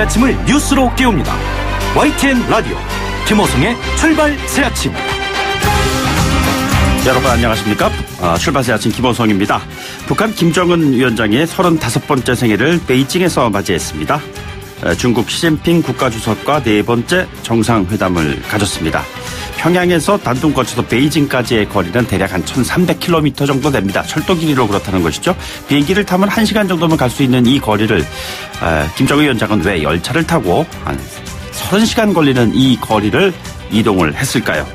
아침을 뉴스로 깨웁니다. YTN 라디오 김호성의 출발 새 아침. 여러분 안녕하십니까? 출발 새 아침 김호성입니다. 북한 김정은 위원장의 35번째 생일을 베이징에서 맞이했습니다. 중국 시진핑 국가주석과 네 번째 정상회담을 가졌습니다. 평양에서 단둥 거쳐서 베이징까지의 거리는 대략 한 1,300km 정도 됩니다. 철도 길이로 그렇다는 것이죠. 비행기를 타면 1시간 정도면 갈 수 있는 이 거리를 김정은 위원장은 왜 열차를 타고 한 30시간 걸리는 이 거리를 이동을 했을까요?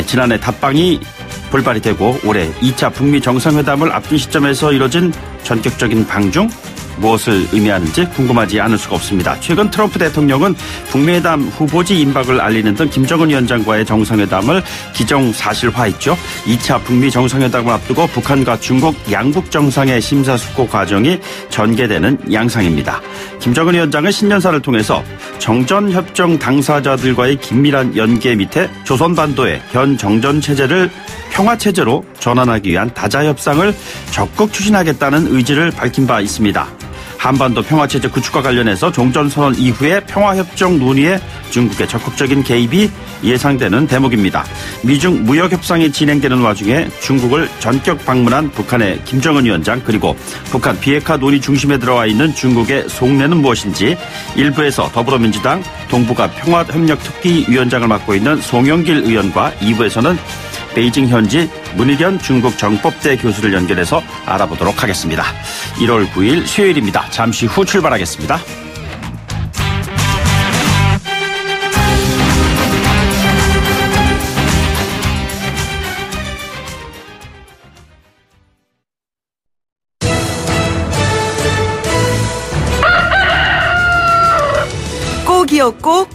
지난해 답방이 불발이 되고 올해 2차 북미 정상회담을 앞둔 시점에서 이뤄진 전격적인 방중, 무엇을 의미하는지 궁금하지 않을 수가 없습니다. 최근 트럼프 대통령은 북미회담 후보지 임박을 알리는 등 김정은 위원장과의 정상회담을 기정사실화했죠. 2차 북미 정상회담을 앞두고 북한과 중국 양국 정상의 심사숙고 과정이 전개되는 양상입니다. 김정은 위원장은 신년사를 통해서 정전협정 당사자들과의 긴밀한 연계 밑에 조선반도의 현 정전체제를 평화체제로 전환하기 위한 다자협상을 적극 추진하겠다는 의지를 밝힌 바 있습니다. 한반도 평화체제 구축과 관련해서 종전선언 이후에 평화협정 논의에 중국의 적극적인 개입이 예상되는 대목입니다. 미중 무역협상이 진행되는 와중에 중국을 전격 방문한 북한의 김정은 위원장, 그리고 북한 비핵화 논의 중심에 들어와 있는 중국의 속내는 무엇인지 일부에서 더불어민주당 동북아 평화협력특위위원장을 맡고 있는 송영길 의원과 2부에서는 베이징 현지 문희견 중국 정법대 교수를 연결해서 알아보도록 하겠습니다. 1월 9일 수요일입니다. 잠시 후 출발하겠습니다. 꼭이요 꼭,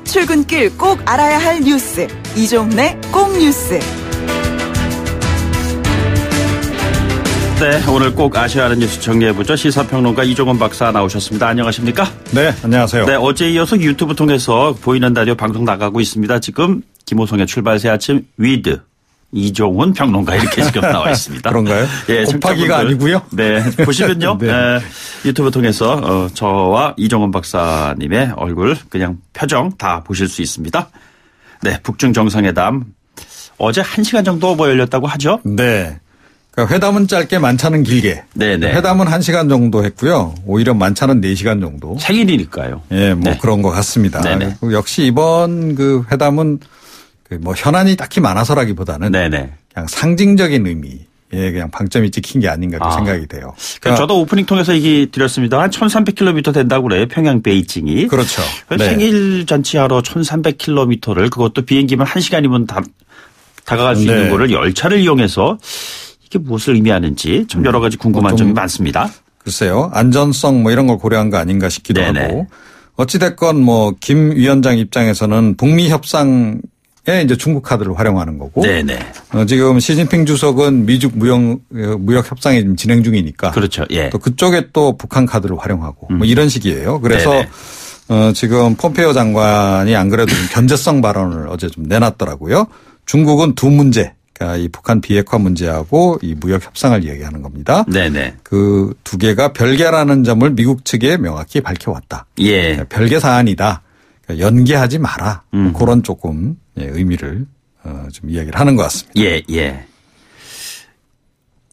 출근길 꼭 알아야 할 뉴스, 이종래 꼭 뉴스. 네, 오늘 꼭 아셔야 하는 뉴스 정리해보죠. 시사평론가 이종원 박사 나오셨습니다. 안녕하십니까? 네, 안녕하세요. 네, 어제 이어서 유튜브 통해서 보이는 라디오 방송 나가고 있습니다. 지금 김호성의 출발 새 아침 위드 이종훈 평론가 이렇게 지금 나와 있습니다. 그런가요? 예, 곱하기가 아니고요. 네, 보시면요. 네. 유튜브 통해서 저와 이종훈 박사님의 얼굴 그냥 표정 다 보실 수 있습니다. 네, 북중 정상회담 어제 1시간 정도 열렸다고 하죠? 네. 그러니까 회담은 짧게 만찬은 길게. 네네. 회담은 1시간 정도 했고요. 오히려 만찬은 4시간 정도. 생일이니까요. 예, 뭐 네. 그런 것 같습니다. 네네. 역시 이번 그 회담은 뭐 현안이 딱히 많아서라기보다는 네네. 그냥 상징적인 의미에 그냥 방점이 찍힌 게 아닌가 생각이 돼요. 그러니까 저도 오프닝 통해서 얘기 드렸습니다. 한 1,300km 된다고 그래요. 평양 베이징이. 그렇죠. 네. 생일 잔치하러 1,300km를 그것도 비행기만 1시간이면 다가갈 수 있는 거를 열차를 이용해서 이게 무엇을 의미하는지 좀 여러 가지 궁금한 점이 많습니다. 글쎄요. 안전성 뭐 이런 걸 고려한 거 아닌가 싶기도 네네. 하고. 어찌됐건 뭐 김 위원장 입장에서는 북미 협상에 이제 중국 카드를 활용하는 거고. 네네. 지금 시진핑 주석은 미중 무역 협상이 지금 진행 중이니까. 그렇죠. 예. 또 그쪽에 또 북한 카드를 활용하고 뭐 이런 식이에요. 그래서 지금 폼페이오 장관이 안 그래도 좀 견제성 발언을 어제 좀 내놨더라고요. 중국은 두 문제. 그러니까 이 북한 비핵화 문제하고 이 무역 협상을 이야기하는 겁니다. 네네. 그 두 개가 별개라는 점을 미국 측에 명확히 밝혀왔다. 예. 그러니까 별개 사안이다. 그러니까 연계하지 마라. 그런 조금 의미를 좀 이야기를 하는 것 같습니다. 예, 예.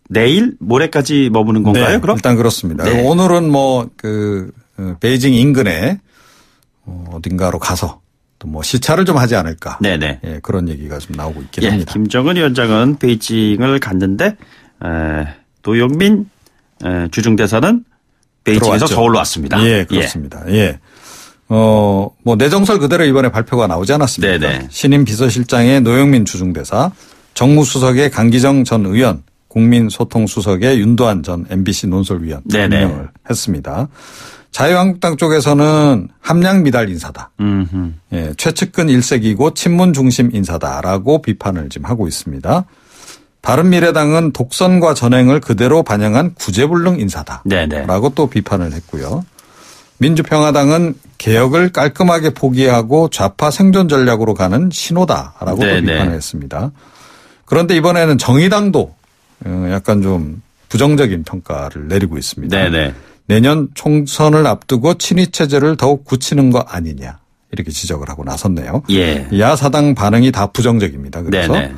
내일 모레까지 머무는 건가요? 네, 그럼? 일단 그렇습니다. 네. 오늘은 뭐 그 베이징 인근에 어딘가로 가서 또 뭐 시차를 좀 하지 않을까. 네네. 예, 그런 얘기가 좀 나오고 있긴 합니다. 김정은 위원장은 베이징을 갔는데 노영민 주중대사는 베이징에서 들어왔죠. 서울로 왔습니다. 예, 그렇습니다. 예. 뭐 내정설 그대로 이번에 발표가 나오지 않았습니다. 네네. 신임 비서실장의 노영민 주중대사, 정무수석의 강기정 전 의원, 국민소통수석의 윤도한 전 MBC 논설위원 임명을 했습니다. 자유한국당 쪽에서는 함량 미달 인사다. 예, 최측근 일색이고 친문 중심 인사다라고 비판을 지금 하고 있습니다. 바른미래당은 독선과 전횡을 그대로 반영한 구제불능 인사다라고 네네. 또 비판을 했고요. 민주평화당은 개혁을 깔끔하게 포기하고 좌파 생존 전략으로 가는 신호다라고 또 비판을 했습니다. 그런데 이번에는 정의당도 약간 좀 부정적인 평가를 내리고 있습니다. 네네. 내년 총선을 앞두고 친위 체제를 더욱 굳히는 거 아니냐 이렇게 지적을 하고 나섰네요. 예. 야사당 반응이 다 부정적입니다. 그래서 네네.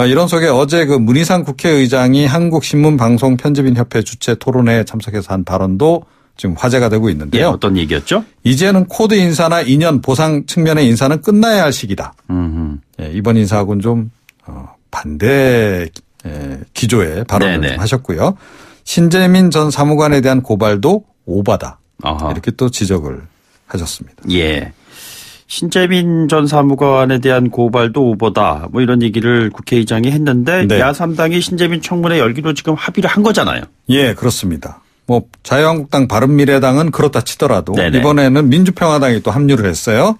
이런 속에 어제 그 문희상 국회의장이 한국신문방송편집인협회 주최 토론회에 참석해서 한 발언도 지금 화제가 되고 있는데요. 예, 어떤 얘기였죠? 이제는 코드 인사나 인연 보상 측면의 인사는 끝나야 할 시기다. 예, 이번 인사하고는 좀 반대 기조의 발언을 좀 하셨고요. 신재민 전 사무관에 대한 고발도 오바다. 아하. 이렇게 또 지적을 하셨습니다. 예. 신재민 전 사무관에 대한 고발도 오보다 뭐 이런 얘기를 국회의장이 했는데 네. 야3당이 신재민 청문회 열기로 지금 합의를 한 거잖아요. 예, 그렇습니다. 뭐 자유한국당 바른미래당은 그렇다 치더라도 네네. 이번에는 민주평화당이 또 합류를 했어요.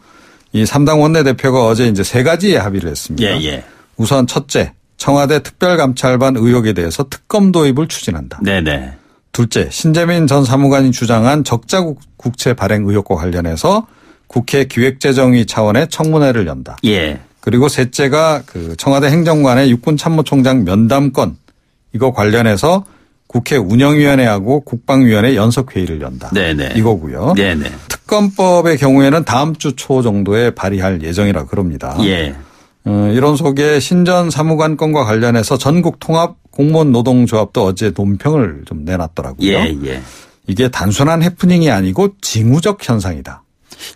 이 3당 원내대표가 어제 이제 3가지의 합의를 했습니다. 예, 예. 우선 첫째, 청와대 특별감찰반 의혹에 대해서 특검 도입을 추진한다. 네네. 둘째, 신재민 전 사무관이 주장한 적자 국채 발행 의혹과 관련해서 국회 기획재정위 차원의 청문회를 연다. 예. 그리고 셋째가 그 청와대 행정관의 육군참모총장 면담권 이거 관련해서 국회 운영위원회하고 국방위원회 연석회의를 연다. 네네. 이거고요. 네네. 특검법의 경우에는 다음 주 초 정도에 발의할 예정이라 그럽니다. 예. 이런 속에 신전 사무관 건과 관련해서 전국 통합 공무원 노동조합도 어제 논평을 좀 내놨더라고요. 예, 예. 이게 단순한 해프닝이 아니고 징후적 현상이다.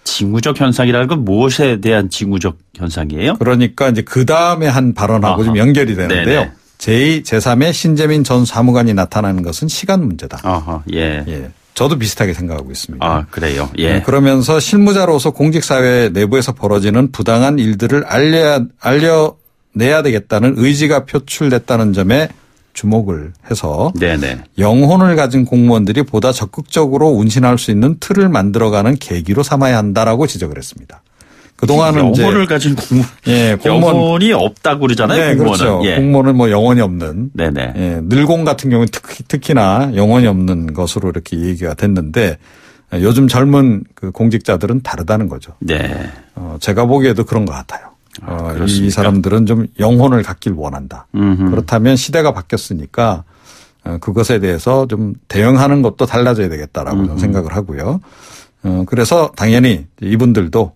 징후적 현상이라는 건 무엇에 대한 징후적 현상이에요? 그러니까 이제 그 다음에 한 발언하고 좀 연결이 되는데요. 네네. 제2, 제3의 신재민 전 사무관이 나타나는 것은 시간 문제다. 아하, 예. 예. 저도 비슷하게 생각하고 있습니다. 아, 그래요? 예. 그러면서 실무자로서 공직사회 내부에서 벌어지는 부당한 일들을 알려내야 되겠다는 의지가 표출됐다는 점에 주목을 해서 네네. 영혼을 가진 공무원들이 보다 적극적으로 운신할 수 있는 틀을 만들어가는 계기로 삼아야 한다라고 지적을 했습니다. 그동안은 영혼을 가진 공무원, 예, 영혼이 없다고 그러잖아요. 네, 공무원은. 그렇죠. 예. 공무원은 뭐 영혼이 없는. 네네. 예, 늘공 같은 경우는 특히나 영혼이 없는 것으로 이렇게 얘기가 됐는데 요즘 젊은 그 공직자들은 다르다는 거죠. 네. 제가 보기에도 그런 것 같아요. 이 사람들은 좀 영혼을 갖길 원한다. 그렇다면 시대가 바뀌었으니까 그것에 대해서 좀 대응하는 것도 달라져야 되겠다라고 저는 생각을 하고요. 그래서 당연히 이분들도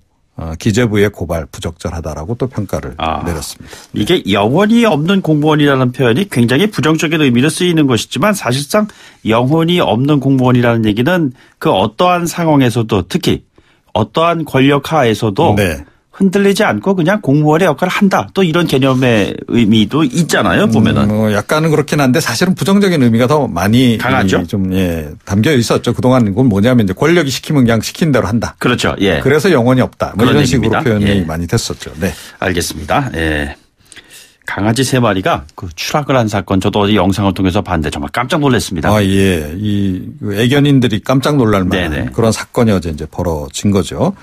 기재부의 고발 부적절하다라고 또 평가를 내렸습니다. 이게 영혼이 없는 공무원이라는 표현이 굉장히 부정적인 의미로 쓰이는 것이지만 사실상 영혼이 없는 공무원이라는 얘기는 그 어떠한 상황에서도 특히 어떠한 권력 하에서도 네. 흔들리지 않고 그냥 공무원의 역할을 한다. 또 이런 개념의 의미도 있잖아요. 보면은. 약간은 그렇긴 한데 사실은 부정적인 의미가 더 많이 강하죠. 좀 담겨 있었죠. 그동안 이건 뭐냐면 이제 권력이 시키면 그냥 시킨 대로 한다. 그렇죠. 예. 그래서 영혼이 없다. 뭐 이런 식으로 얘기입니다. 표현이 예. 많이 됐었죠. 네. 알겠습니다. 예. 강아지 3마리가 그 추락을 한 사건 저도 어제 영상을 통해서 봤는데 정말 깜짝 놀랐습니다. 예. 이 애견인들이 깜짝 놀랄 만한 그런 사건이 어제 이제 벌어진 거죠.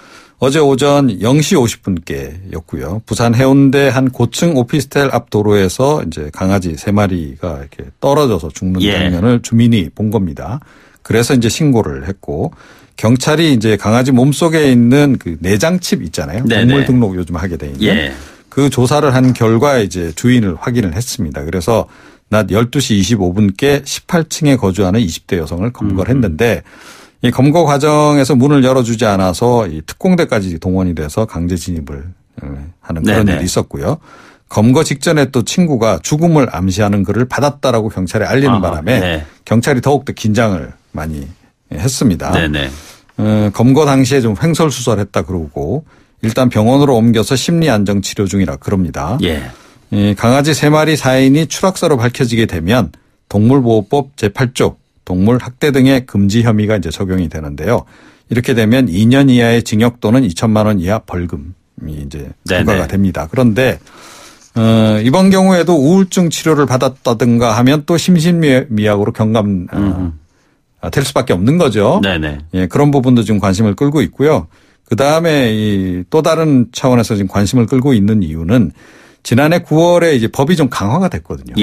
어제 오전 0시 50분께였고요. 부산 해운대 한 고층 오피스텔 앞 도로에서 이제 강아지 3마리가 이렇게 떨어져서 죽는 장면을 주민이 본 겁니다. 그래서 이제 신고를 했고 경찰이 이제 강아지 몸속에 있는 그 내장칩 있잖아요. 동물 등록 요즘 하게 돼 있는 그 조사를 한 결과 이제 주인을 확인을 했습니다. 그래서 낮 12시 25분께 18층에 거주하는 20대 여성을 검거를 했는데 이 검거 과정에서 문을 열어주지 않아서 이 특공대까지 동원이 돼서 강제 진입을 하는 그런 일이 있었고요. 검거 직전에 또 친구가 죽음을 암시하는 글을 받았다라고 경찰에 알리는 바람에 경찰이 더욱더 긴장을 많이 했습니다. 검거 당시에 좀 횡설수설했다 그러고 일단 병원으로 옮겨서 심리안정치료 중이라 그럽니다. 이 강아지 3마리 사인이 추락사로 밝혀지게 되면 동물보호법 제8조 동물 학대 등의 금지 혐의가 이제 적용이 되는데요. 이렇게 되면 2년 이하의 징역 또는 2천만 원 이하 벌금이 이제 부과가 됩니다. 그런데 이번 경우에도 우울증 치료를 받았다든가 하면 또 심신미약으로 경감 될 수밖에 없는 거죠. 예, 그런 부분도 지금 관심을 끌고 있고요. 그 다음에 이 또 다른 차원에서 지금 관심을 끌고 있는 이유는 지난해 9월에 이제 법이 좀 강화가 됐거든요.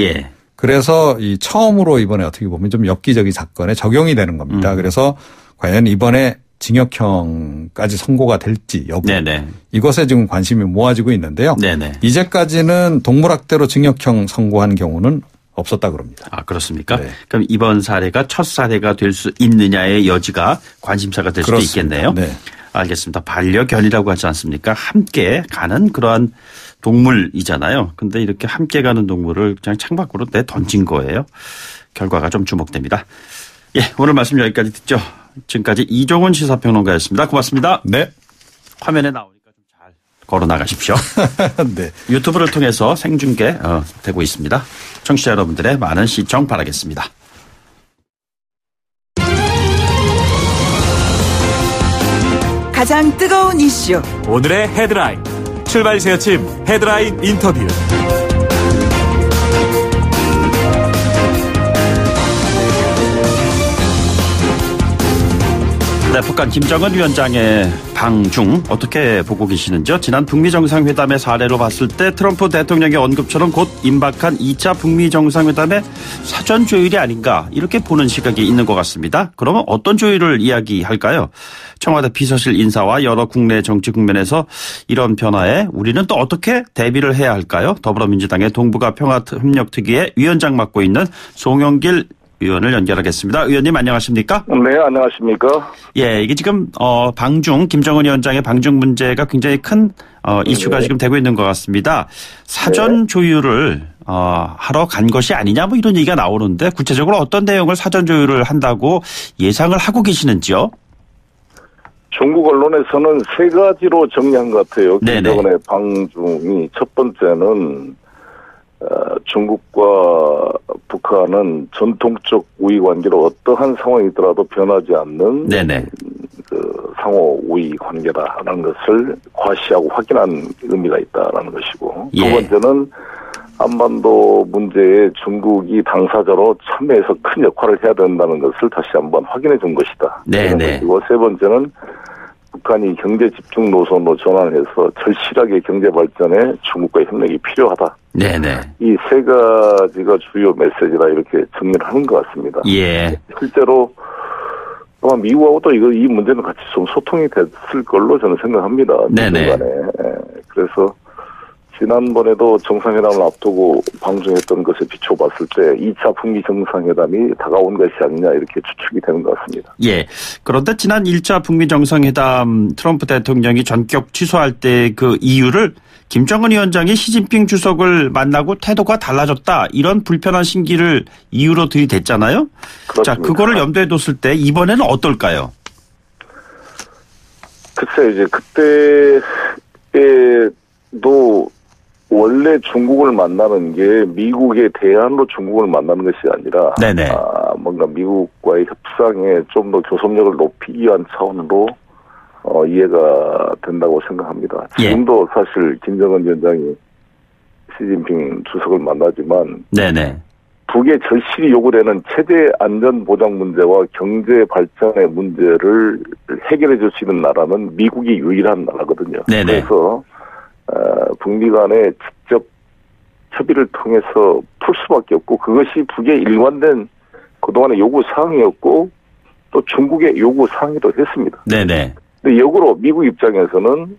그래서 이 처음으로 이번에 어떻게 보면 좀 엽기적인 사건에 적용이 되는 겁니다. 그래서 과연 이번에 징역형까지 선고가 될지 여부 이것에 지금 관심이 모아지고 있는데요. 이제까지는 동물학대로 징역형 선고한 경우는 없었다 그럽니다. 아, 그렇습니까? 네. 그럼 이번 사례가 첫 사례가 될 수 있느냐의 여지가 관심사가 될 수도 그렇습니다. 있겠네요. 네. 알겠습니다. 반려견이라고 하지 않습니까? 함께 가는 그러한 동물이잖아요. 근데 이렇게 함께 가는 동물을 그냥 창밖으로 내던진 거예요. 결과가 좀 주목됩니다. 예, 오늘 말씀 여기까지 듣죠. 지금까지 이종훈 시사평론가였습니다. 고맙습니다. 네. 화면에 나오니까 좀 잘 걸어 나가십시오. 네. 유튜브를 통해서 생중계 되고 있습니다. 청취자 여러분들의 많은 시청 바라겠습니다. 가장 뜨거운 이슈. 오늘의 헤드라인. 출발 새 아침 헤드라인 인터뷰. 네, 북한 김정은 위원장의 방중 어떻게 보고 계시는지요? 지난 북미 정상회담의 사례로 봤을 때 트럼프 대통령의 언급처럼 곧 임박한 2차 북미 정상회담의 사전 조율이 아닌가 이렇게 보는 시각이 있는 것 같습니다. 그러면 어떤 조율을 이야기할까요? 청와대 비서실 인사와 여러 국내 정치 국면에서 이런 변화에 우리는 또 어떻게 대비를 해야 할까요? 더불어민주당의 동북아 평화협력특위의 위원장 맡고 있는 송영길 의원을 연결하겠습니다. 의원님 안녕하십니까? 네, 안녕하십니까? 예, 이게 지금 방중 김정은 위원장의 방중 문제가 굉장히 큰 이슈가 네. 지금 되고 있는 것 같습니다. 사전 조율을 하러 간 것이 아니냐 뭐 이런 얘기가 나오는데 구체적으로 어떤 내용을 사전 조율을 한다고 예상을 하고 계시는지요? 중국 언론에서는 세 가지로 정리한 것 같아요. 네네. 김정은의 방중이 첫 번째는 중국과 북한은 전통적 우위 관계로 어떠한 상황이더라도 변하지 않는 네네. 그 상호 우위 관계다라는 것을 과시하고 확인한 의미가 있다라는 것이고 예. 두 번째는 한반도 문제에 중국이 당사자로 참여해서 큰 역할을 해야 된다는 것을 다시 한번 확인해 준 것이다. 네네. 그리고 세 번째는 북한이 경제 집중 노선으로 전환해서 절실하게 경제 발전에 중국과의 협력이 필요하다. 네네. 이 세 가지가 주요 메시지라 이렇게 정리를 하는 것 같습니다. 예. 실제로 아마 미국하고도 이 문제는 같이 좀 소통이 됐을 걸로 저는 생각합니다. 네네. 미국 간에. 그래서 지난번에도 정상회담을 앞두고 방중했던 것에 비춰봤을 때 2차 북미 정상회담이 다가온 것이 아니냐 이렇게 추측이 되는 것 같습니다. 예. 그런데 지난 1차 북미 정상회담 트럼프 대통령이 전격 취소할 때 그 이유를 김정은 위원장이 시진핑 주석을 만나고 태도가 달라졌다. 이런 불편한 심기를 이유로 들이댔잖아요. 그렇습니다. 자, 그거를 염두에 뒀을 때 이번에는 어떨까요? 글쎄 이제 그때에도 원래 중국을 만나는 게 미국의 대안으로 중국을 만나는 것이 아니라 네네. 뭔가 미국과의 협상에 좀 더 교섭력을 높이기 위한 차원으로 이해가 된다고 생각합니다. 지금도 사실 김정은 위원장이 시진핑 주석을 만나지만 네네. 북의 절실히 요구되는 체제 안전 보장 문제와 경제 발전의 문제를 해결해 줄 수 있는 나라는 미국이 유일한 나라거든요. 네네. 그래서 북미 간에 직접 협의를 통해서 풀 수밖에 없고 그것이 북의 일관된 그동안의 요구 사항이었고 또 중국의 요구 사항이기도 했습니다. 네네. 근데 역으로 미국 입장에서는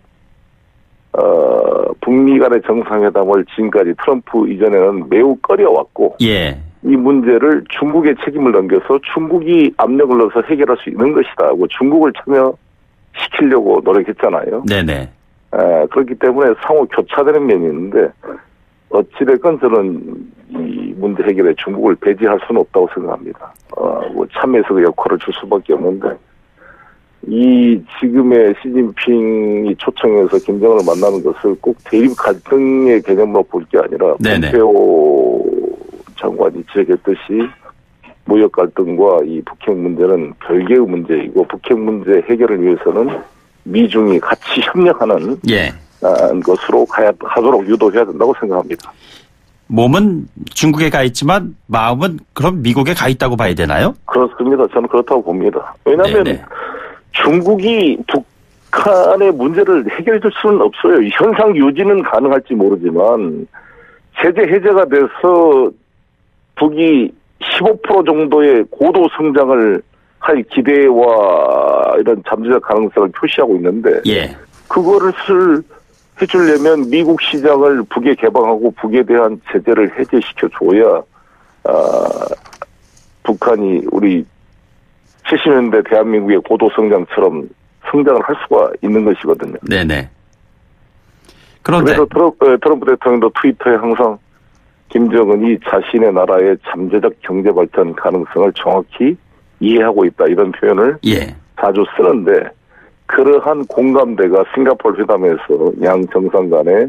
북미 간의 정상회담을 지금까지 트럼프 이전에는 매우 꺼려왔고 예. 이 문제를 중국의 책임을 넘겨서 중국이 압력을 넣어서 해결할 수 있는 것이다 하고 중국을 참여시키려고 노력했잖아요. 네네. 그렇기 때문에 상호 교차되는 면이 있는데 어찌됐건 저는 이 문제 해결에 중국을 배제할 수는 없다고 생각합니다. 뭐 참여해서 그 역할을 줄 수밖에 없는데 이 지금의 시진핑이 초청해서 김정은을 만나는 것을 꼭 대립 갈등의 개념으로 볼 게 아니라 폼페오 장관이 지적했듯이 무역 갈등과 이 북핵 문제는 별개의 문제이고 북핵 문제 해결을 위해서는 미중이 같이 협력하는 것으로 가도록 유도해야 된다고 생각합니다. 몸은 중국에 가 있지만 마음은 그럼 미국에 가 있다고 봐야 되나요? 그렇습니다. 저는 그렇다고 봅니다. 왜냐하면 네네. 중국이 북한의 문제를 해결해 줄 수는 없어요. 현상 유지는 가능할지 모르지만 제재 해제가 돼서 북이 15% 정도의 고도 성장을 할 기대와 이런 잠재적 가능성을 표시하고 있는데 그거를 해주려면 미국 시장을 북에 개방하고 북에 대한 제재를 해제시켜줘야 북한이 우리 70년대 대한민국의 고도 성장처럼 성장을 할 수가 있는 것이거든요. 네네. 그런데 그래서 트럼프 대통령도 트위터에 항상 김정은이 자신의 나라의 잠재적 경제 발전 가능성을 정확히 이해하고 있다 이런 표현을 자주 쓰는데 그러한 공감대가 싱가포르 회담에서 양 정상 간에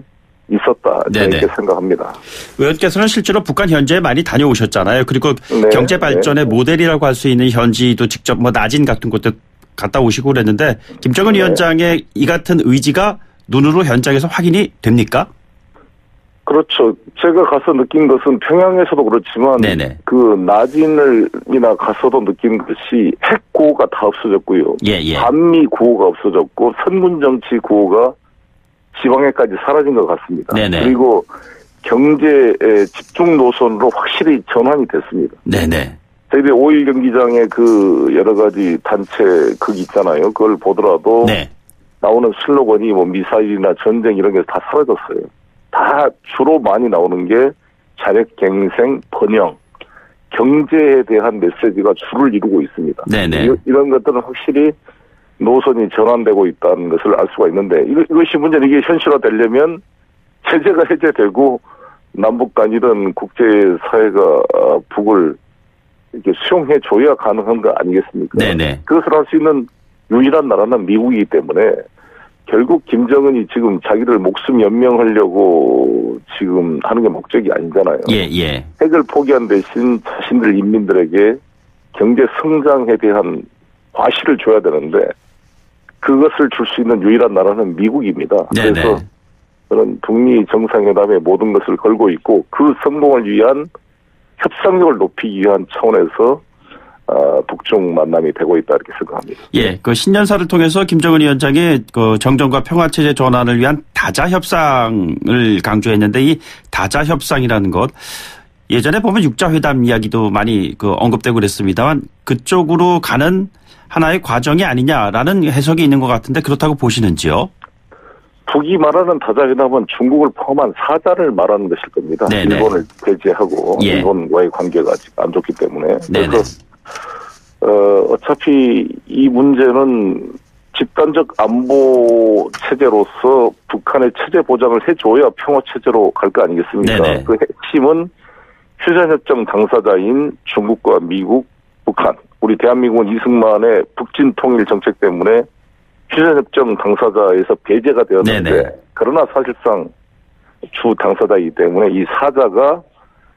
있었다 이렇게 생각합니다. 의원께서는 실제로 북한 현지에 많이 다녀오셨잖아요. 그리고 경제 발전의 모델이라고 할 수 있는 현지도 직접 나진 같은 곳도 갔다 오시고 그랬는데 김정은 위원장의 이 같은 의지가 눈으로 현장에서 확인이 됩니까? 그렇죠. 제가 가서 느낀 것은 평양에서도 그렇지만 그 나진이나 가서도 느낀 것이 핵구호가 다 없어졌고요. 반미 구호가 없어졌고 선군정치 구호가 지방에까지 사라진 것 같습니다. 그리고 경제 집중 노선으로 확실히 전환이 됐습니다. 저희들이 5.1 경기장에 그 여러 가지 단체 극 있잖아요. 그걸 보더라도 나오는 슬로건이 미사일이나 전쟁 이런 게 다 사라졌어요. 다 주로 많이 나오는 게 자력갱생, 번영, 경제에 대한 메시지가 주를 이루고 있습니다. 이런 것들은 확실히 노선이 전환되고 있다는 것을 알 수가 있는데 이것이 문제는 이게 현실화되려면 제재가 해제되고 남북 간이든 국제사회가 북을 이렇게 수용해 줘야 가능한 거 아니겠습니까? 그것을 할 수 있는 유일한 나라는 미국이기 때문에 결국 김정은이 지금 자기를 목숨 연명하려고 지금 하는 게 목적이 아니잖아요. 핵을 포기한 대신 자신들 인민들에게 경제 성장에 대한 과실을 줘야 되는데 그것을 줄 수 있는 유일한 나라는 미국입니다. 그래서 그런 북미 정상회담에 모든 것을 걸고 있고 그 성공을 위한 협상력을 높이기 위한 차원에서 북중 만남이 되고 있다 이렇게 생각합니다. 그 신년사를 통해서 김정은 위원장이 그 정전과 평화체제 전환을 위한 다자 협상을 강조했는데 이 다자 협상이라는 것 예전에 보면 육자회담 이야기도 많이 언급되고 그랬습니다만 그쪽으로 가는 하나의 과정이 아니냐라는 해석이 있는 것 같은데 그렇다고 보시는지요? 북이 말하는 다자회담은 중국을 포함한 사자를 말하는 것일 겁니다. 일본을 배제하고 일본과의 관계가 아직 안 좋기 때문에. 그래서 어차피 이 문제는 집단적 안보 체제로서 북한의 체제 보장을 해줘야 평화 체제로 갈 거 아니겠습니까? 그 핵심은 휴전협정 당사자인 중국과 미국, 북한. 우리 대한민국은 이승만의 북진 통일 정책 때문에 휴전협정 당사자에서 배제가 되었는데 그러나 사실상 주 당사자이기 때문에 이 사자가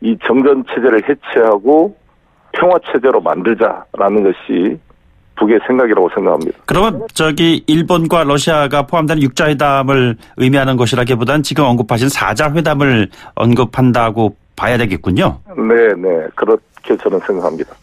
이 정전 체제를 해체하고 평화 체제로 만들자라는 것이 북의 생각이라고 생각합니다. 그러면 일본과 러시아가 포함된 육자회담을 의미하는 것이라기보다는 지금 언급하신 사자회담을 언급한다고 봐야 되겠군요. 그렇게 저는 생각합니다.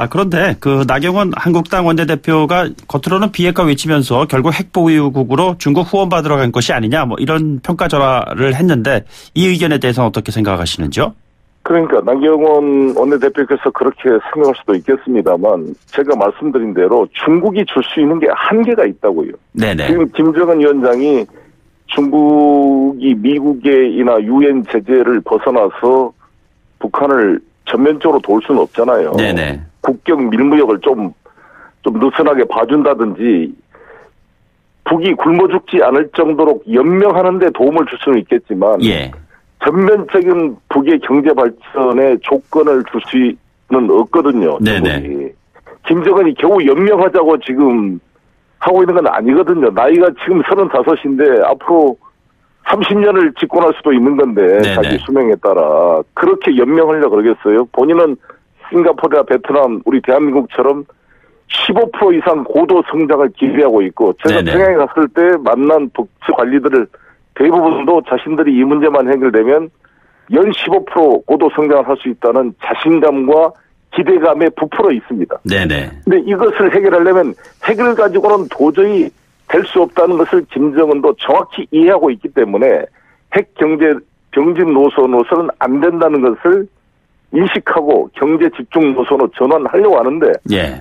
그런데 나경원 한국당 원내대표가 겉으로는 비핵화 외치면서 결국 핵보유국으로 중국 후원받으러 간 것이 아니냐 이런 평가절하를 했는데 이 의견에 대해서는 어떻게 생각하시는지요? 그러니까 나경원 원내대표께서 그렇게 생각할 수도 있겠습니다만 제가 말씀드린 대로 중국이 줄 수 있는 게 한계가 있다고요. 지금 김정은 위원장이 중국이 미국이나 유엔 제재를 벗어나서 북한을 전면적으로 도울 수는 없잖아요. 국경 밀무역을 좀 느슨하게 봐준다든지 북이 굶어 죽지 않을 정도로 연명하는 데 도움을 줄 수는 있겠지만 전면적인 북의 경제 발전에 조건을 줄 수는 없거든요. 김정은이 겨우 연명하자고 지금 하고 있는 건 아니거든요. 나이가 지금 35인데 앞으로 30년을 집권할 수도 있는 건데 자기 수명에 따라 그렇게 연명하려고 그러겠어요. 본인은 싱가포르나 베트남 우리 대한민국처럼 15% 이상 고도 성장을 기대하고 있고 제가 평양에 갔을 때 만난 북측 관리들을 대부분도 자신들이 이 문제만 해결되면 연 15% 고도 성장을 할 수 있다는 자신감과 기대감에 부풀어 있습니다. 근데 이것을 해결하려면 핵을 가지고는 도저히 될 수 없다는 것을 김정은도 정확히 이해하고 있기 때문에 핵 경제 병진 노선으로서는 안 된다는 것을 인식하고 경제 집중 노선으로 전환하려고 하는데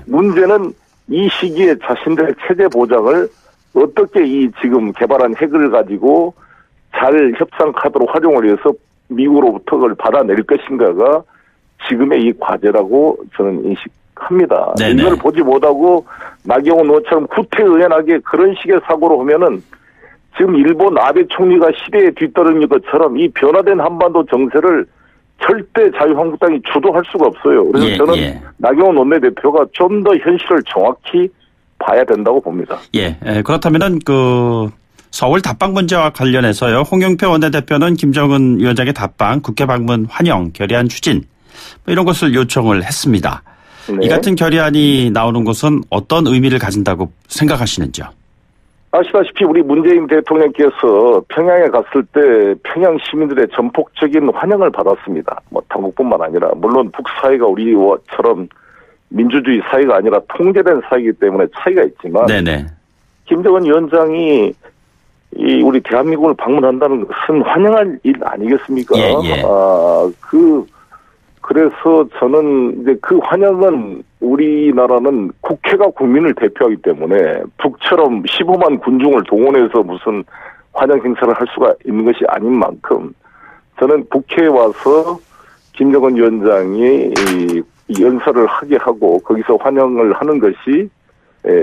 문제는 이 시기에 자신들의 체제 보장을 어떻게 이 지금 개발한 핵을 가지고 잘 협상 카드로 활용을 해서 미국으로부터 그걸 받아낼 것인가가 지금의 이 과제라고 저는 인식합니다. 네네. 이걸 보지 못하고 나경원 의원처럼 구태의연하게 그런 식의 사고로 하면은 지금 일본 아베 총리가 시대에 뒤떨어진 것처럼 이 변화된 한반도 정세를 절대 자유한국당이 주도할 수가 없어요. 그래서 저는 나경원 원내대표가 좀 더 현실을 정확히 봐야 된다고 봅니다. 그렇다면은 서울 답방 문제와 관련해서요. 홍영표 원내대표는 김정은 위원장의 답방, 국회 방문 환영, 결의안 추진 이런 것을 요청을 했습니다. 네. 이 같은 결의안이 나오는 것은 어떤 의미를 가진다고 생각하시는지요? 아시다시피 우리 문재인 대통령께서 평양에 갔을 때 평양 시민들의 전폭적인 환영을 받았습니다. 당국뿐만 아니라 물론 북사회가 우리처럼 민주주의 사회가 아니라 통제된 사회이기 때문에 차이가 있지만 네네. 김정은 위원장이 우리 대한민국을 방문한다는 것은 환영할 일 아니겠습니까? 그래서 저는 이제 그 환영은 우리나라는 국회가 국민을 대표하기 때문에 북처럼 15만 군중을 동원해서 무슨 환영 행사를 할 수가 있는 것이 아닌 만큼 저는 국회에 와서 김정은 위원장이 이 연설을 하게 하고 거기서 환영을 하는 것이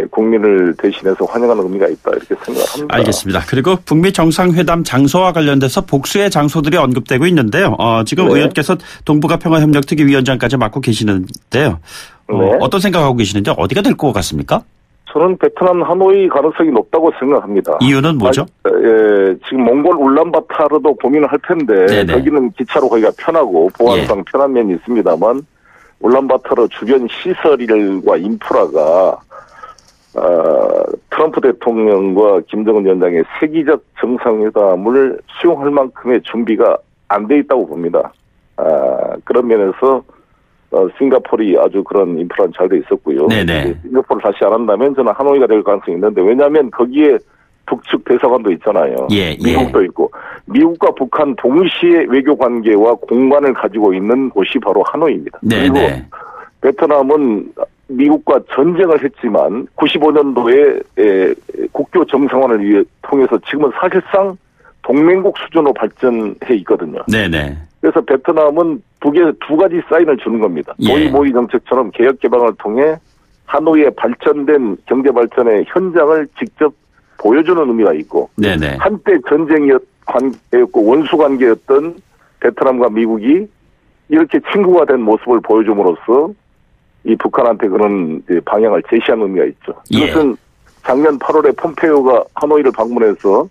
국민을 대신해서 환영하는 의미가 있다 이렇게 생각합니다. 알겠습니다. 그리고 북미 정상회담 장소와 관련돼서 복수의 장소들이 언급되고 있는데요. 지금 의원께서 동북아평화협력특위위원장까지 맡고 계시는데요. 어떤 생각하고 계시는지 어디가 될 것 같습니까? 저는 베트남 하노이 가능성이 높다고 생각합니다. 이유는 뭐죠? 지금 몽골 울란바타르도 고민을 할 텐데 네네. 거기는 기차로 가기가 편하고 보안상 편한 면이 있습니다만 울란바타르 주변 시설과 인프라가 트럼프 대통령과 김정은 위원장의 세계적 정상회담을 수용할 만큼의 준비가 안 돼 있다고 봅니다. 그런 면에서 싱가포르이 아주 그런 인프라는 잘 돼 있었고요. 네네. 싱가포르를 다시 안 한다면 저는 하노이가 될 가능성이 있는데 왜냐하면 거기에 북측 대사관도 있잖아요. 미국도 있고 미국과 북한 동시에 외교 관계와 공간을 가지고 있는 곳이 바로 하노이입니다. 네네. 그리고 베트남은 미국과 전쟁을 했지만 95년도에 국교 정상화를 통해서 지금은 사실상 동맹국 수준으로 발전해 있거든요. 네네. 그래서 베트남은 두 가지 사인을 주는 겁니다. 모이 정책처럼 개혁 개방을 통해 하노이의 발전된 경제 발전의 현장을 직접 보여주는 의미가 있고 네네. 한때 전쟁이었고 원수 관계였던 베트남과 미국이 이렇게 친구가 된 모습을 보여줌으로써 이 북한한테 그런 방향을 제시한 의미가 있죠. 이것은 작년 8월에 폼페이오가 하노이를 방문해서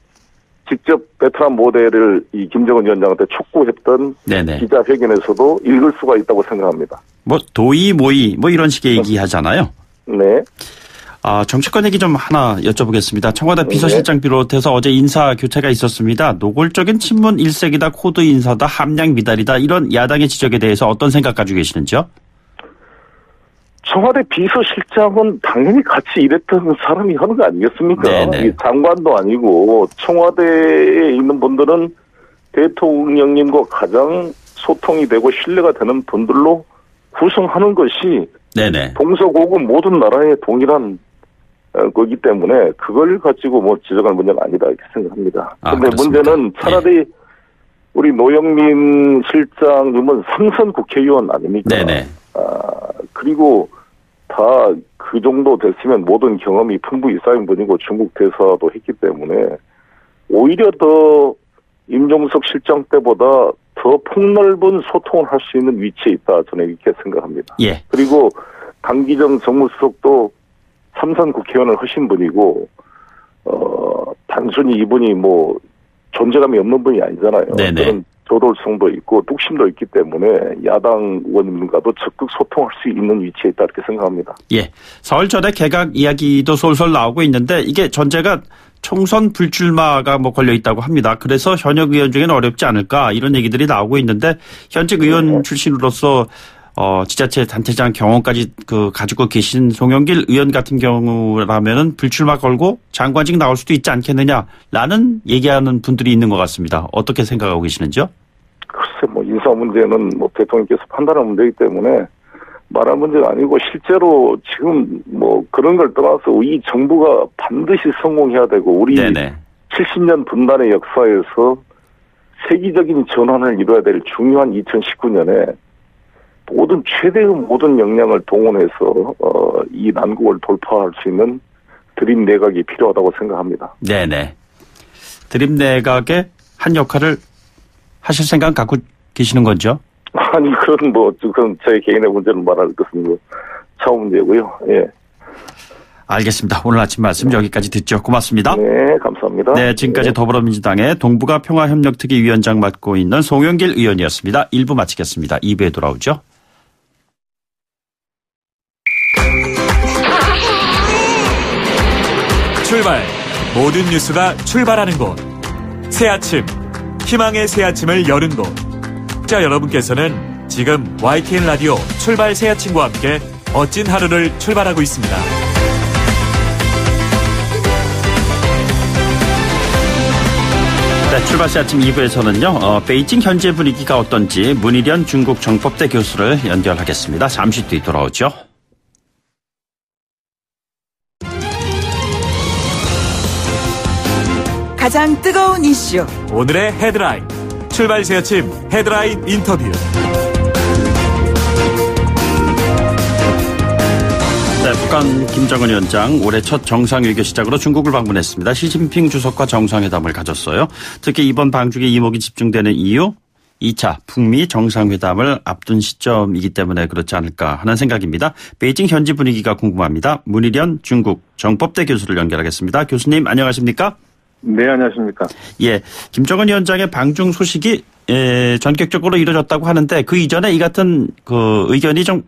직접 베트남 모델을 이 김정은 위원장한테 촉구했던 네네. 기자회견에서도 읽을 수가 있다고 생각합니다. 도이 모이 이런 식의 얘기하잖아요. 네. 정치권 얘기 좀 하나 여쭤보겠습니다. 청와대 비서실장 비롯해서 어제 인사 교체가 있었습니다. 노골적인 친문 일색이다, 코드 인사다, 함량 미달이다 이런 야당의 지적에 대해서 어떤 생각 가지고 계시는지요? 청와대 비서실장은 당연히 같이 일했던 사람이 하는 거 아니겠습니까? 장관도 아니고 청와대에 있는 분들은 대통령님과 가장 소통이 되고 신뢰가 되는 분들로 구성하는 것이 동서고금 모든 나라의 동일한 거기 때문에 그걸 가지고 지적할 문제가 아니다 이렇게 생각합니다. 그런데 문제는 차라리 우리 노영민 실장님은 3선 국회의원 아닙니까? 그리고 다 그 정도 됐으면 모든 경험이 풍부히 쌓인 분이고 중국 대사도 했기 때문에 오히려 더 임종석 실장 때보다 더 폭넓은 소통을 할 수 있는 위치에 있다 저는 이렇게 생각합니다. 그리고 강기정 정무수석도 3선 국회의원을 하신 분이고 단순히 이분이 존재감이 없는 분이 아니잖아요. 그런 조돌성도 있고 뚝심도 있기 때문에 야당 의원님과도 적극 소통할 수 있는 위치에 있다 이렇게 생각합니다. 서울 전에 개각 이야기도 솔솔 나오고 있는데 이게 전제가 총선 불출마가 걸려 있다고 합니다. 그래서 현역 의원 중에는 어렵지 않을까 이런 얘기들이 나오고 있는데 현직 의원 출신으로서 지자체 단체장 경험까지 가지고 계신 송영길 의원 같은 경우라면은 불출마 걸고 장관직 나올 수도 있지 않겠느냐라는 얘기하는 분들이 있는 것 같습니다. 어떻게 생각하고 계시는지요? 글쎄 인사 문제는 대통령께서 판단할 문제이기 때문에 말할 문제가 아니고 실제로 지금 그런 걸 떠나서 이 정부가 반드시 성공해야 되고 우리 70년 분단의 역사에서 세계적인 전환을 이뤄야 될 중요한 2019년에 최대의 모든 역량을 동원해서 이 난국을 돌파할 수 있는 드림 내각이 필요하다고 생각합니다. 네네. 드림 내각의 한 역할을 하실 생각 갖고 계시는 거죠? 아니 그건 제 개인의 문제는 말할 것은 차후 문제고요. 예. 알겠습니다. 오늘 아침 말씀 여기까지 듣죠. 고맙습니다. 네, 감사합니다. 네, 지금까지 더불어민주당의 동북아 평화협력특위위원장 맡고 있는 송영길 의원이었습니다. 1부 마치겠습니다. 2부에 돌아오죠. 출발! 모든 뉴스가 출발하는 곳. 새아침, 희망의 새아침을 여는 곳. 자, 여러분께서는 지금 YTN 라디오 출발 새아침과 함께 멋진 하루를 출발하고 있습니다. 네, 출발 새아침 2부에서는요. 베이징 현재 분위기가 어떤지 문희련 중국 정법대 교수를 연결하겠습니다. 잠시 뒤 돌아오죠. 가장 뜨거운 이슈. 오늘의 헤드라인. 출발 새아침 헤드라인 인터뷰. 네, 북한 김정은 위원장 올해 첫 정상외교 시작으로 중국을 방문했습니다. 시진핑 주석과 정상회담을 가졌어요. 특히 이번 방중에 이목이 집중되는 이유 2차 북미 정상회담을 앞둔 시점이기 때문에 그렇지 않을까 하는 생각입니다. 베이징 현지 분위기가 궁금합니다. 문희련 중국 정법대 교수를 연결하겠습니다. 교수님 안녕하십니까? 네, 안녕하십니까. 예, 김정은 위원장의 방중 소식이 전격적으로 이루어졌다고 하는데 그 이전에 이 같은 그 의견이 좀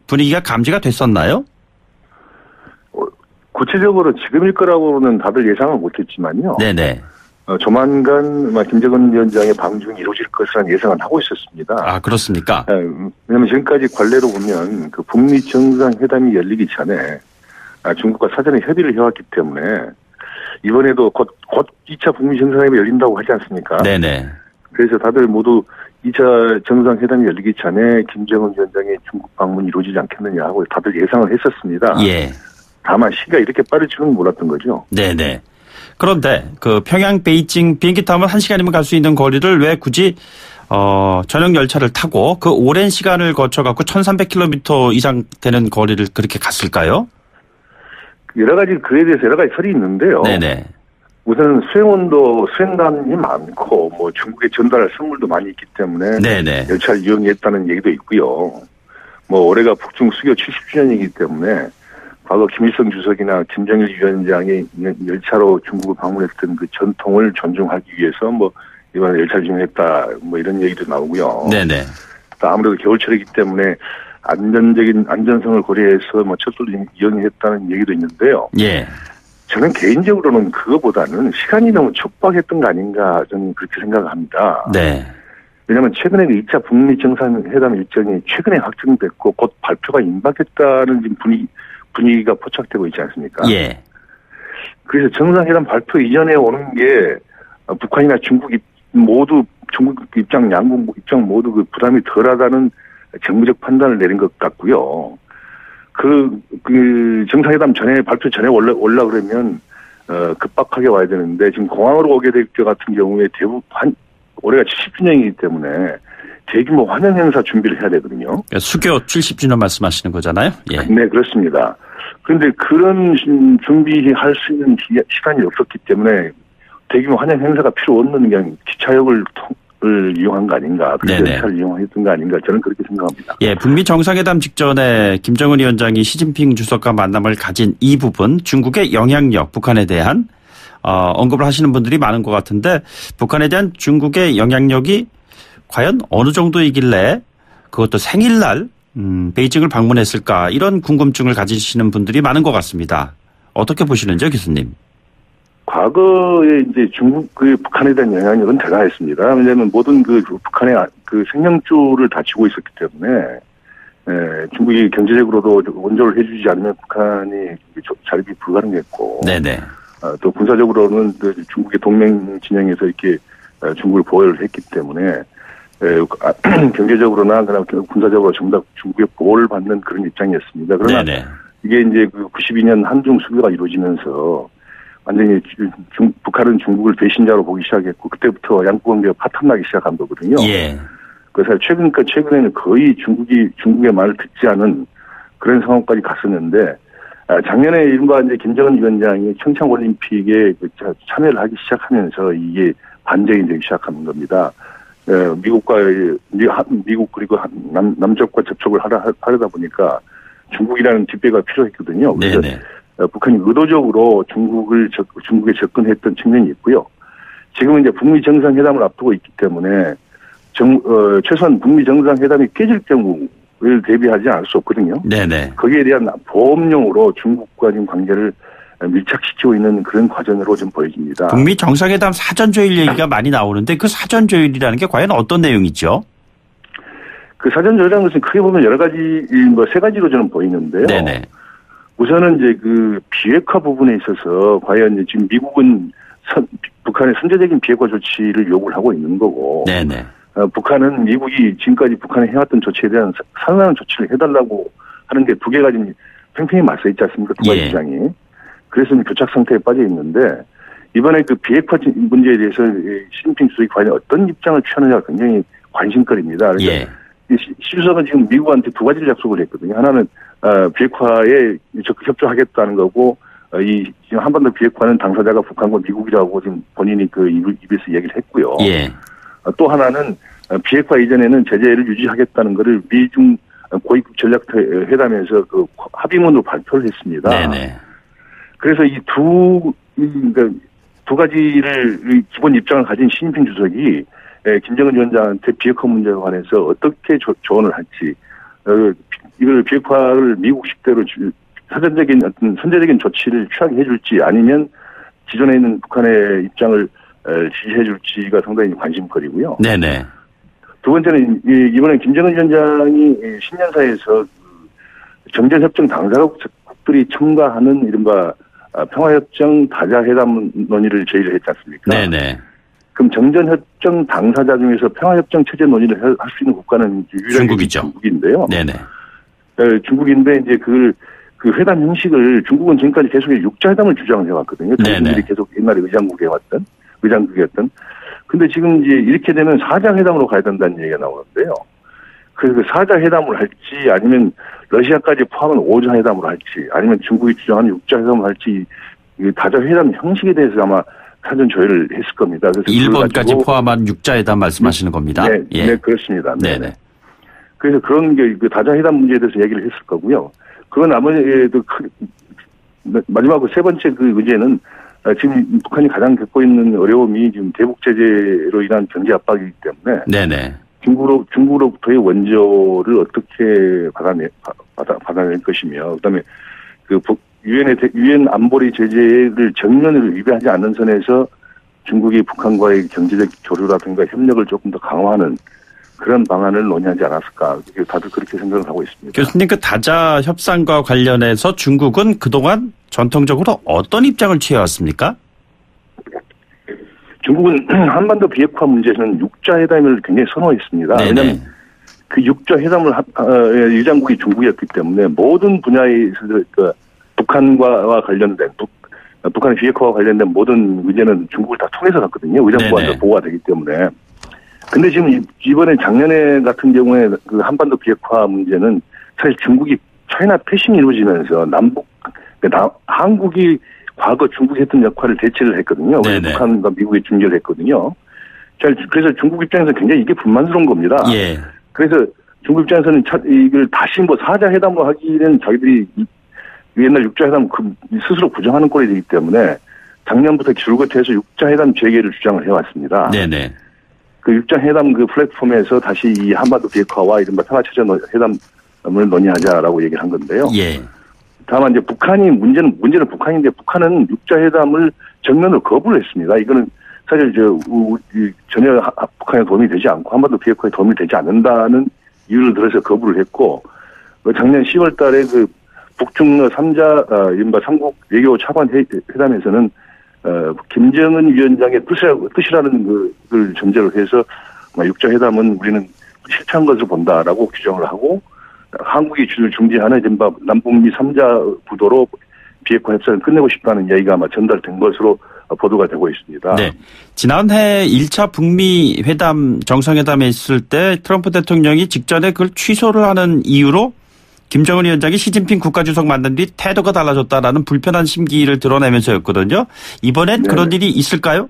분위기가 감지가 됐었나요? 구체적으로 지금일 거라고는 다들 예상을 못했지만요. 네네. 조만간 김정은 위원장의 방중이 이루어질 것이라는 예상은 하고 있었습니다. 아, 그렇습니까? 왜냐하면 지금까지 관례로 보면 그 북미 정상회담이 열리기 전에 중국과 사전에 협의를 해왔기 때문에 이번에도 곧 2차 북미 정상회담이 열린다고 하지 않습니까? 네네. 그래서 다들 모두 2차 정상회담이 열리기 전에 김정은 위원장의 중국 방문이 이루어지지 않겠느냐 하고 다들 예상을 했었습니다. 예. 다만 시기가 이렇게 빠를 줄은 몰랐던 거죠. 네네. 그런데 그 평양 베이징 비행기 타면 1시간이면 갈 수 있는 거리를 왜 굳이 전용 열차를 타고 그 오랜 시간을 거쳐갖고 1300km 이상 되는 거리를 그렇게 갔을까요? 여러 가지 그에 대해서 여러 가지 설이 있는데요. 네네. 우선 수행단이 많고 중국에 전달할 선물도 많이 있기 때문에 네네. 열차를 이용했다는 얘기도 있고요. 올해가 북중 수교 70주년이기 때문에 과거 김일성 주석이나 김정일 위원장이 열차로 중국을 방문했던 그 전통을 존중하기 위해서 이번에 열차를 이용했다 이런 얘기도 나오고요. 네네. 또 아무래도 겨울철이기 때문에 안전성을 고려해서 철도를 이용했다는 얘기도 있는데요. 예. 저는 개인적으로는 그거보다는 시간이 너무 촉박했던 거 아닌가 저는 그렇게 생각합니다. 네. 왜냐하면 최근에 2차 북미 정상회담 일정이 최근에 확정됐고 곧 발표가 임박했다는 지금 분위기가 포착되고 있지 않습니까? 예. 그래서 정상회담 발표 이전에 오는 게 북한이나 중국 입장 양국 입장 모두 그 부담이 덜하다는 정무적 판단을 내린 것 같고요. 그 정상회담 전에 발표 전에 올라 그러면 급박하게 와야 되는데 지금 공항으로 오게 될 것 같은 경우에 대부분 올해가 70주년이기 때문에 대규모 환영 행사 준비를 해야 되거든요. 그러니까 수교 70주년 말씀하시는 거잖아요. 예. 네, 그렇습니다. 그런데 그런 준비할 수 있는 시간이 없었기 때문에 대규모 환영 행사가 필요 없는 그냥 기차역을 이용한 거 아닌가. 그래서 열차를 이용했던 거 아닌가. 저는 그렇게 생각합니다. 예, 북미 정상회담 직전에 김정은 위원장이 시진핑 주석과 만남을 가진 이 부분 중국의 영향력, 북한에 대한 언급을 하시는 분들이 많은 것 같은데 북한에 대한 중국의 영향력이 과연 어느 정도이길래 그것도 생일날 베이징을 방문했을까 이런 궁금증을 가지시는 분들이 많은 것 같습니다. 어떻게 보시는지요, 교수님? 과거에 이제 북한에 대한 영향력은 대단했습니다. 왜냐하면 모든 북한의 생명줄을 다 쥐고 있었기 때문에, 중국이 경제적으로도 원조를 해주지 않으면 북한이 자립이 불가능했고, 네네. 또 군사적으로는 중국의 동맹 진영에서 이렇게 중국을 보호를 했기 때문에, 경제적으로나 그냥 군사적으로 전부 다 중국의 보호를 받는 그런 입장이었습니다. 그러나 네네. 이게 이제 92년 한중 수교가 이루어지면서 완전히 북한은 중국을 배신자로 보기 시작했고 그때부터 양국 관계가 파탄나기 시작한 거거든요. 예. 그래서 최근에는 거의 중국의 말을 듣지 않은 그런 상황까지 갔었는데, 작년에 이른바 이제 김정은 위원장이 평창올림픽에 참여를 하기 시작하면서 이게 반전이 되기 시작하는 겁니다. 미국 그리고 남쪽과 접촉을 하려다 보니까 중국이라는 뒷배가 필요했거든요. 그래서 북한이 의도적으로 중국에 접근했던 측면이 있고요. 지금은 이제 북미 정상회담을 앞두고 있기 때문에 최소한 북미 정상회담이 깨질 경우를 대비하지 않을 수 없거든요. 네네. 거기에 대한 보험용으로 중국과 지금 관계를 밀착시키고 있는 그런 과정으로 좀 보여집니다. 북미 정상회담 사전조율 얘기가 많이 나오는데 그 사전조율이라는 게 과연 어떤 내용이죠? 그 사전조율이라는 것은 크게 보면 여러 가지, 세 가지로 저는 보이는데요. 네네. 우선은 이제 그 비핵화 부분에 있어서 과연 이제 지금 미국은 북한의 선제적인 비핵화 조치를 요구를 하고 있는 거고. 네네. 북한은 미국이 지금까지 북한에 해왔던 조치에 대한 상당한 조치를 해달라고 하는 게 두 개가 지금 팽팽히 맞서 있지 않습니까? 두 가지 입장이. 그래서 교착 상태에 빠져 있는데 이번에 그 비핵화 문제에 대해서 시진핑 주석이 과연 어떤 입장을 취하느냐가 굉장히 관심거리입니다. 그래서 시 주석은 지금 미국한테 두 가지를 약속을 했거든요. 하나는 비핵화에 적극 협조하겠다는 거고 지금 한반도 비핵화는 당사자가 북한과 미국이라고 지금 본인이 그 입에서 얘기를 했고요. 또 하나는 비핵화 이전에는 제재를 유지하겠다는 것을 미중 고위급 전략회담에서 그 합의문으로 발표를 했습니다. 네네. 그래서 그러니까 두 가지를 기본 입장을 가진 시진핑 주석이 김정은 위원장한테 비핵화 문제에 관해서 어떻게 조언을 할지, 이걸 비핵화를 미국식대로 사전적인 어떤 선제적인 조치를 취하게 해줄지 아니면 기존에 있는 북한의 입장을 지지해줄지가 상당히 관심거리고요. 네네. 두 번째는 이번에 김정은 위원장이 신년사에서 정전협정 당사국들이 첨가하는 이른바 평화협정 다자회담 논의를 제의를 했지 않습니까? 네네. 그럼 정전협정 당사자 중에서 평화협정 체제 논의를 할 수 있는 국가는 유일하게 중국인데요. 네네. 중국인데 이제 그 회담 형식을 중국은 지금까지 계속 6자회담을 주장을 해왔거든요. 자기들이 계속 옛날에 의장국이었던. 근데 지금 이제 이렇게 되면 4자회담으로 가야 된다는 얘기가 나오는데요. 그래서 그 4자회담을 할지 아니면 러시아까지 포함한 5자회담으로 할지 아니면 중국이 주장하는 6자회담을 할지 다자회담 형식에 대해서 아마 사전 조율을 했을 겁니다. 그래서 일본까지 포함한 6자회담 말씀하시는 겁니다. 네, 네 그렇습니다. 네네. 그래서 그런 게 그 다자회담 문제에 대해서 얘기를 했을 거고요. 그건 아무래도 마지막으로 세 번째 그 문제는 지금 북한이 가장 겪고 있는 어려움이 지금 대북 제재로 인한 경제 압박이기 때문에 네네. 중국으로부터의 원조를 어떻게 받아낼 것이며 그다음에 그 유엔 안보리 제재를 정면으로 위배하지 않는 선에서 중국이 북한과의 경제적 교류라든가 협력을 조금 더 강화하는 그런 방안을 논의하지 않았을까. 다들 그렇게 생각을 하고 있습니다. 교수님, 그 다자 협상과 관련해서 중국은 그동안 전통적으로 어떤 입장을 취해왔습니까? 중국은 한반도 비핵화 문제에서는 6자회담을 굉장히 선호했습니다. 네네. 왜냐하면 그 6자회담을 유장국이 중국이었기 때문에 모든 분야에 있어서 그 북한과 관련된 북한의 비핵화와 관련된 모든 문제는 중국을 다 통해서 갔거든요. 의장국한테 보호가 되기 때문에. 근데 지금 이번에 작년에 같은 경우에 그 한반도 비핵화 문제는 사실 중국이 차이나 패싱이 이루어지면서 한국이 과거 중국이 했던 역할을 대체를 했거든요. 북한과 미국이 중재를 했거든요. 그래서 중국 입장에서 굉장히 이게 불만스러운 겁니다. 예. 그래서 중국 입장에서는 이걸 다시 4자 회담으로 하기는 자기들이 옛날 6자 회담 스스로 부정하는 꼴이 되기 때문에 작년부터 줄곧 해서 6자 회담 재개를 주장을 해왔습니다. 네네. 그 6자 회담 그 플랫폼에서 다시 이 한반도 비핵화와 이른바 평화체제 회담을 논의하자라고 얘기를 한 건데요. 예. 다만 이제 문제는 북한인데 북한은 6자 회담을 정면으로 거부를 했습니다. 이거는 사실 전혀 북한에 도움이 되지 않고 한반도 비핵화에 도움이 되지 않는다는 이유를 들어서 거부를 했고 작년 10월 달에 그 북중러 3자 이른바 3국 외교 차관 회담에서는 김정은 위원장의 뜻이라는 걸 전제로 해서 6자 회담은 우리는 실패한 것으로 본다라고 규정을 하고 한국이 중재하는 이른바 남북미 3자 구도로 비핵화 협상을 끝내고 싶다는 이야기가 아마 전달된 것으로 보도가 되고 있습니다. 네. 지난해 1차 북미 회담 정상회담에 있을 때 트럼프 대통령이 직전에 그걸 취소를 하는 이유로 김정은 위원장이 시진핑 국가주석 만난 뒤 태도가 달라졌다라는 불편한 심기를 드러내면서였거든요. 이번엔 그런 일이 있을까요?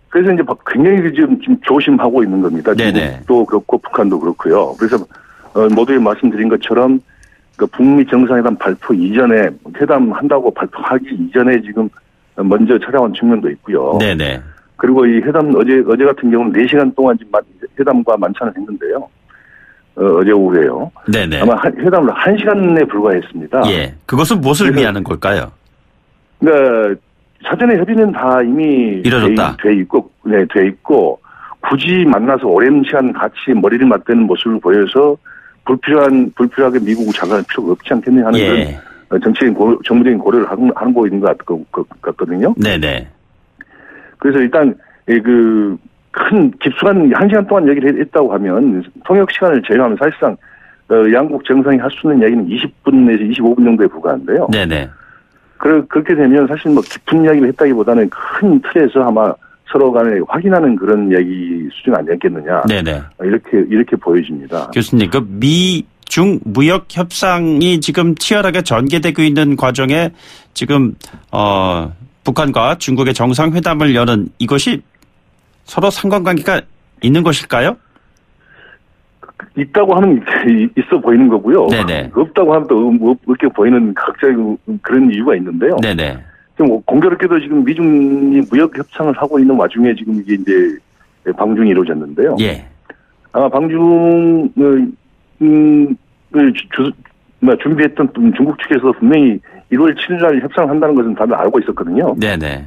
그래서 이제 굉장히 지금 조심하고 있는 겁니다. 중국도 그렇고 북한도 그렇고요. 그래서 모두에 말씀드린 것처럼 그 북미 정상회담 발표 이전에 회담한다고 발표하기 이전에 지금 먼저 찾아온 측면도 있고요. 네네. 그리고 이 회담 어제 같은 경우는 4시간 동안 지금 회담과 만찬을 했는데요. 어제 오후에요. 네네. 아마 회담을 1시간에 불과했습니다. 예. 그것은 무엇을 의미하는 걸까요? 그러니까 사전에 협의는 다 이미 이루어졌다. 돼 있고 굳이 만나서 오랜 시간 같이 머리를 맞대는 모습을 보여서 불필요하게 미국을 장악할 필요가 없지 않겠느냐 하는 그런 정무적인 고려를 하고 있는 것 같거든요. 네네. 그래서 일단 큰 깊숙한 1시간 동안 얘기를 했다고 하면 통역 시간을 제외하면 사실상 양국 정상이 할 수 있는 이야기는 20분 내지 25분 정도에 불과한데요. 네네. 그렇게 되면 사실 깊은 이야기를 했다기보다는 큰 틀에서 아마 서로 간에 확인하는 그런 이야기 수준 아니었겠느냐. 네네. 이렇게 보여집니다. 교수님, 그 미중 무역 협상이 지금 치열하게 전개되고 있는 과정에 지금 북한과 중국의 정상회담을 여는 이것이 서로 상관관계가 있는 것일까요? 있다고 하면 있어 보이는 거고요. 네네. 없다고 하면 또 없게 보이는 각자의 그런 이유가 있는데요. 네네. 지금 공교롭게도 지금 미중이 무역 협상을 하고 있는 와중에 지금 이게 이제 방중이 이루어졌는데요. 예. 아마 방중을 준비했던 중국 측에서 분명히 1월 7일 날 협상을 한다는 것은 다들 알고 있었거든요. 네네.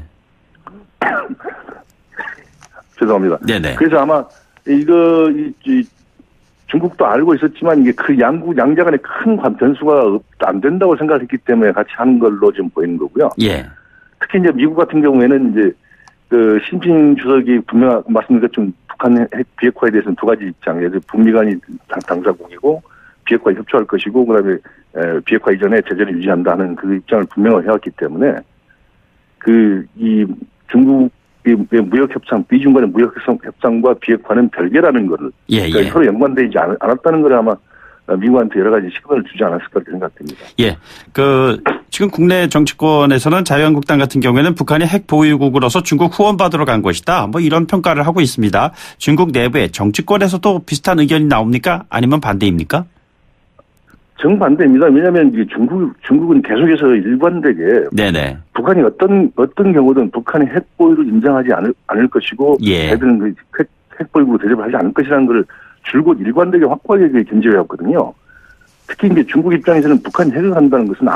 죄송합니다. 네네. 그래서 아마 중국도 알고 있었지만 이게 그 양자 간에 큰 변수가 안 된다고 생각했기 때문에 같이 하는 걸로 지금 보이는 거고요. 예. 특히 이제 미국 같은 경우에는 이제 시진핑 주석이 분명 말씀드린 것처럼 북한 핵 비핵화에 대해서는 두 가지 입장이에요. 북미 간이 당사국이고 비핵화에 협조할 것이고 그다음에 비핵화 이전에 제재를 유지한다는 그 입장을 분명히 해왔기 때문에 이 중국 무역협상, 미중 간의 무역협상과 비핵화는 별개라는 것을 그러니까 서로 연관되지 않았다는 걸 아마 미국한테 여러 가지 시그널을 주지 않았을까 생각됩니다. 예. 지금 국내 정치권에서는 자유한국당 같은 경우에는 북한이 핵 보유국으로서 중국 후원받으러 간 것이다. 이런 평가를 하고 있습니다. 중국 내부에 정치권에서도 비슷한 의견이 나옵니까? 아니면 반대입니까? 정반대입니다. 왜냐하면 중국은 계속해서 일관되게 네네. 북한이 어떤 경우든 북한의 핵 보유를 인정하지 않을 것이고 애들은 핵 보유국으로 대접을 하지 않을 것이라는 걸 줄곧 일관되게 확고하게 견제해왔거든요. 특히 이제 중국 입장에서는 북한이 핵을 한다는 것은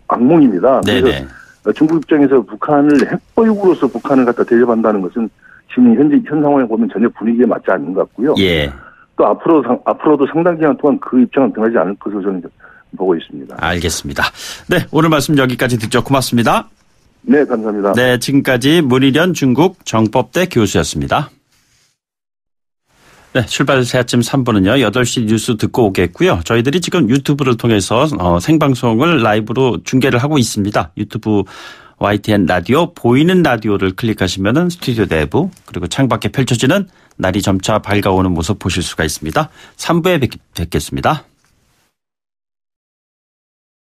악몽입니다. 네네. 그래서 중국 입장에서 북한을 핵 보유국으로서 북한을 갖다 대접한다는 것은 지금 현 상황에 보면 전혀 분위기에 맞지 않는 것 같고요. 예. 또 앞으로도 상당 기간 동안 그 입장은 변하지 않을 것으로 저는 보고 있습니다. 알겠습니다. 네, 오늘 말씀 여기까지 듣죠. 고맙습니다. 네, 감사합니다. 네, 지금까지 문희련 중국 정법대 교수였습니다. 네, 출발 새 아침 3부는요. 8시 뉴스 듣고 오겠고요. 저희들이 지금 유튜브를 통해서 생방송을 라이브로 중계를 하고 있습니다. 유튜브 YTN 라디오 보이는 라디오를 클릭하시면은 스튜디오 내부 그리고 창밖에 펼쳐지는 날이 점차 밝아오는 모습 보실 수가 있습니다. 3부에 뵙겠습니다.